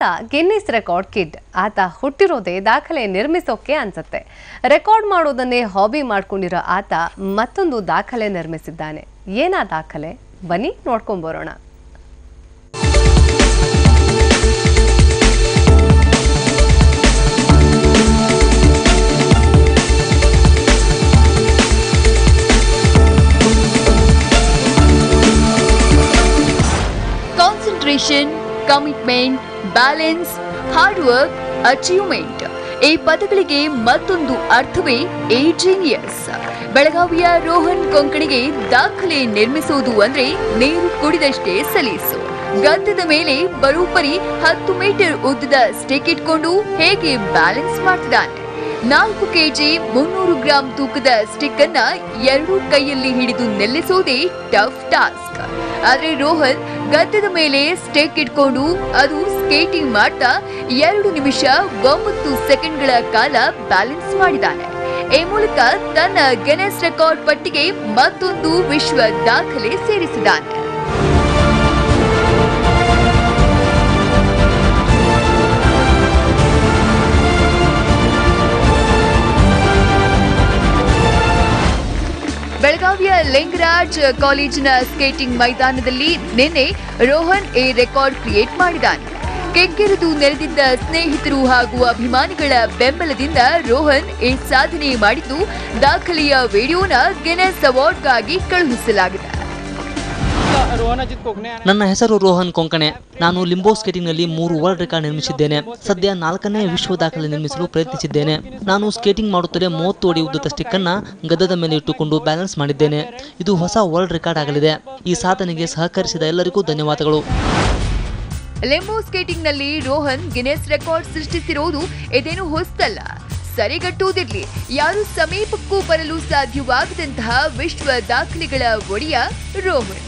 Guinness record kid ಆತ ಹುಟ್ಟಿರೋದೇ ದಾಖಲೆ ನಿರ್ಮಿಸೋಕೆ ಅನ್ಸುತ್ತೆ. ರೆಕಾರ್ಡ್ ಮಾಡೋದನ್ನೇ ಹಾಬಿ ಮಾಡ್ಕೊಂಡಿರೋ ಆತ ಮತ್ತೊಂದು ದಾಖಲೆ ನಿರ್ಮಿಸಿದ್ದಾನೆ. ಏನಾ ದಾಖಲೆ? ಬನ್ನಿ ನೋಡ್ಕೊಂಡು ಬರೋಣ. Concentration, commitment, balance, hard work, achievement ಈ ಪದಗಳಿಗೆ ಮತ್ತೊಂದು ಅರ್ಥವೇ ಎ ಜೀನಿಯಸ್. ಬೆಳಗಾವಿಯ ರೋಹನ್ ಕೊಂಕಣಿಗೆ ದಾಖಲೆ ನಿರ್ಮಿಸುವುದು ಅಂದ್ರೆ ನೀರು ಕುಡಿದಷ್ಟೇ ಸಲೀಸು. ಗದ್ದದ ಮೇಲೆ ಬರೋಬ್ಬರಿ 10 ಮೀಟರ್ ಉದ್ದದ ಸ್ಟಿಕ್ ಇಟ್ಕೊಂಡು ಹೇಗೆ ಬ್ಯಾಲೆನ್ಸ್ ಮಾಡ್ತಿದ್ದಾನೆ. 4 ಕೆಜಿ 300 ಗ್ರಾಂ ತೂಕದ ಸ್ಟಿಕ್ ಅನ್ನ ಎರಡೂ ಕೈಯಲ್ಲಿ ಹಿಡಿದು ನಿಲ್ಲಿಸೋದೇ ಟಫ್ ಟಾಸ್ಕ್. ಆದ್ರೆ ರೋಹನ್ ಗದ್ದದ ಮೇಲೆ ಸ್ಟಿಕ್ ಇಟ್ಕೊಂಡು ಅದು ಸ್ಕೇಟಿಂಗ್ ಮಾಡ್ತಾ 2 ನಿಮಿಷ 9 ಸೆಕೆಂಡ್ಗಳ ಕಾಲ ಬ್ಯಾಲೆನ್ಸ್ ಮಾಡಿದ್ದಾನೆ. ಈ ಮೂಲಕ ತನ್ನ ಗಿನ್ನೆಸ್ ರೆಕಾರ್ಡ್ ಪಟ್ಟಿಗೆ ಮತ್ತೊಂದು ವಿಶ್ವ ದಾಖಲೆ ಸೇರಿಸಿದ್ದಾನೆ. ಬೆಳಗಾವಿಯ ಲಿಂಗರಾಜ್ ಕಾಲೇಜಿನ ಸ್ಕೇಟಿಂಗ್ ಮೈದಾನದಲ್ಲಿ ನಿನ್ನೆ ರೋಹನ್ ಈ ರೆಕಾರ್ಡ್ ಕ್ರಿಯೇಟ್ ಮಾಡಿದ್ದಾನೆ. ಕೆಕ್ಕೆರೆದು ನೆರೆದಿದ್ದ ಸ್ನೇಹಿತರು ಹಾಗೂ ಅಭಿಮಾನಿಗಳ ಬೆಂಬಲದಿಂದ ರೋಹನ್ ಈ ಸಾಧನೆ ಮಾಡಿದ್ದು ದಾಖಲೆಯ ವಿಡಿಯೋನ ಗಿನ್ನೆಸ್ ಅವಾರ್ಡ್ಗಾಗಿ ಕಳುಹಿಸಲಾಗಿದೆ. ನನ್ನ ಹೆಸರು ರೋಹನ್ ಕೊಂಕಣೆ. ನಾನು ಲಿಂಬೋ ಸ್ಕೇಟಿಂಗ್ನಲ್ಲಿ 3 ವರ್ಲ್ಡ್ ರೆಕಾರ್ಡ್ ನಿರ್ಮಿಸಿದ್ದೇನೆ. ಸದ್ಯ 4ನೇ ವಿಶ್ವ ದಾಖಲೆ ನಿರ್ಮಿಸಲು ಪ್ರಯತ್ನಿಸಿದ್ದೇನೆ. ನಾನು ಸ್ಕೇಟಿಂಗ್ ಮಾಡುತ್ತಲೇ 30 ಅಡಿ ಉದ್ದದ ಸ್ಟಿಕ್ ಅನ್ನ ಗದ್ದದ ಮೇಲೆ ಇಟ್ಟುಕೊಂಡು ಬ್ಯಾಲೆನ್ಸ್ ಮಾಡಿದ್ದೇನೆ. ಇದು ಹೊಸ ವರ್ಲ್ಡ್ ರೆಕಾರ್ಡ್ ಆಗಲಿದೆ. ಈ ಸಾಧನೆಗೆ ಸಹಕರಿಸಿದ ಎಲ್ಲರಿಗೂ ಧನ್ಯವಾದಗಳು. ಲಿಂಬೋ ಸ್ಕೇಟಿಂಗ್ನಲ್ಲಿ ರೋಹನ್ ಗಿನ್ನೆಸ್ ರೆಕಾರ್ಡ್ ಸೃಷ್ಟಿಸಿರುವುದು ಇದೇನು ಹೊಸದಲ್ಲ. ಸರಿಗಟ್ಟುವುದಿರಲಿ, ಯಾರು ಸಮೀಪಕ್ಕೂ ಬರಲು ಸಾಧ್ಯವಾಗದಂತಹ ವಿಶ್ವ ದಾಖಲೆಗಳ ಒಡೆಯ ರೋಹನ್.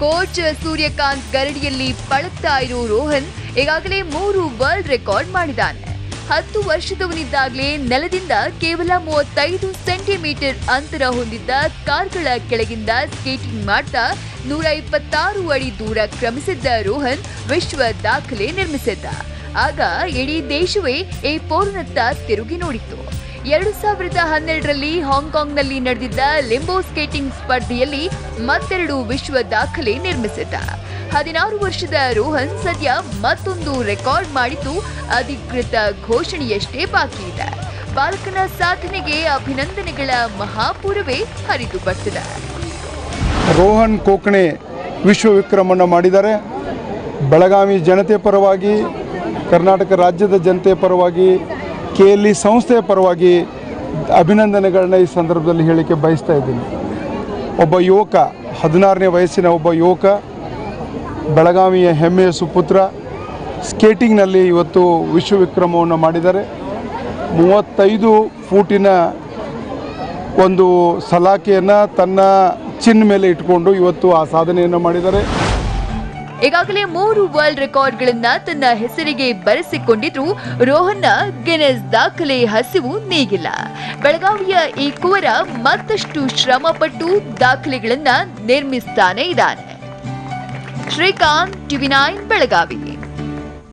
ಕೋಚ್ ಸೂರ್ಯಕಾಂತ್ ಗರಡಿಯಲ್ಲಿ ಪಳಗ್ತಾ ಇರೋ ರೋಹನ್ ಈಗಾಗಲೇ 3 ವರ್ಲ್ಡ್ ರೆಕಾರ್ಡ್ ಮಾಡಿದ್ದಾನೆ. 10 ವರ್ಷದವನಿದ್ದಾಗಲೇ ನೆಲದಿಂದ ಕೇವಲ 35 ಸೆಂಟಿಮೀಟರ್ ಅಂತರ ಹೊಂದಿದ್ದ ಕಾರ್ಗಳ ಕೆಳಗಿಂದ ಸ್ಕೇಟಿಂಗ್ ಮಾಡ್ತಾ 126 ಅಡಿ ದೂರ ಕ್ರಮಿಸಿದ್ದ ರೋಹನ್ ವಿಶ್ವ ದಾಖಲೆ ನಿರ್ಮಿಸಿದ್ದ. ಆಗ ಇಡೀ ದೇಶವೇ ಈ ಪೂರ್ಣತ್ತ ತಿರುಗಿ ನೋಡಿತ್ತು. 2012ರಲ್ಲಿ ಹಾಂಗ್ಕಾಂಗ್ನಲ್ಲಿ ನಡೆದಿದ್ದ ಲಿಂಬೋ ಸ್ಕೇಟಿಂಗ್ ಸ್ಪರ್ಧೆಯಲ್ಲಿ ಮತ್ತೆರಡು ವಿಶ್ವ ದಾಖಲೆ ನಿರ್ಮಿಸಿದ್ದ. 16 ವರ್ಷದ ರೋಹನ್ ಸದ್ಯ ಮತ್ತೊಂದು ರೆಕಾರ್ಡ್ ಮಾಡಿದ್ದು ಅಧಿಕೃತ ಘೋಷಣೆಯಷ್ಟೇ ಬಾಕಿ ಇದೆ. ಬಾಲಕನ ಸಾಧನೆಗೆ ಅಭಿನಂದನೆಗಳ ಮಹಾಪೂರವೇ ಹರಿದು ಬರ್ತಿದೆ. ರೋಹನ್ ಕೊಂಕಣೆ ವಿಶ್ವ ವಿಕ್ರಮವನ್ನು ಮಾಡಿದ್ದಾರೆ. ಬೆಳಗಾವಿ ಜನತೆ ಪರವಾಗಿ, ಕರ್ನಾಟಕ ರಾಜ್ಯದ ಜನತೆ ಪರವಾಗಿ, KLE ಸಂಸ್ಥೆಯ ಪರವಾಗಿ ಅಭಿನಂದನೆಗಳನ್ನ ಈ ಸಂದರ್ಭದಲ್ಲಿ ಹೇಳಿಕೆ ಬಯಸ್ತಾ ಇದ್ದೀನಿ. ಒಬ್ಬ ಯುವಕ, 16ನೇ ವಯಸ್ಸಿನ ಒಬ್ಬ ಯುವಕ, ಬೆಳಗಾವಿಯ ಹೆಮ್ಮೆಯ ಸುಪುತ್ರ, ಸ್ಕೇಟಿಂಗ್ನಲ್ಲಿ ಇವತ್ತು ವಿಶ್ವ ವಿಕ್ರಮವನ್ನು ಮಾಡಿದ್ದಾರೆ. 35 ಫೂಟಿನ ಒಂದು ಸಲಾಕೆಯನ್ನು ತನ್ನ ಚಿನ್ನ ಮೇಲೆ ಇಟ್ಕೊಂಡು ಇವತ್ತು ಆ ಸಾಧನೆಯನ್ನು ಮಾಡಿದ್ದಾರೆ. ಈಗಾಗಲೇ 3 ವರ್ಲ್ಡ್ ರೆಕಾರ್ಡ್ಗಳನ್ನ ತನ್ನ ಹೆಸರಿಗೆ ಬರೆಸಿಕೊಂಡಿದ್ರು ರೋಹನ್ನ ಗಿನ್ನೆಸ್ ದಾಖಲೆ ಹಸಿವು ನೀಗಿಲ್ಲ. ಬೆಳಗಾವಿಯ ಈ ಕುವರ ಮತ್ತಷ್ಟು ಶ್ರಮಪಟ್ಟು ದಾಖಲೆಗಳನ್ನ ನಿರ್ಮಿಸ್ತಾನೆ ಇದ್ದಾನೆ. ಶ್ರೀಕಾಂತ್, TV9 ಬೆಳಗಾವಿ.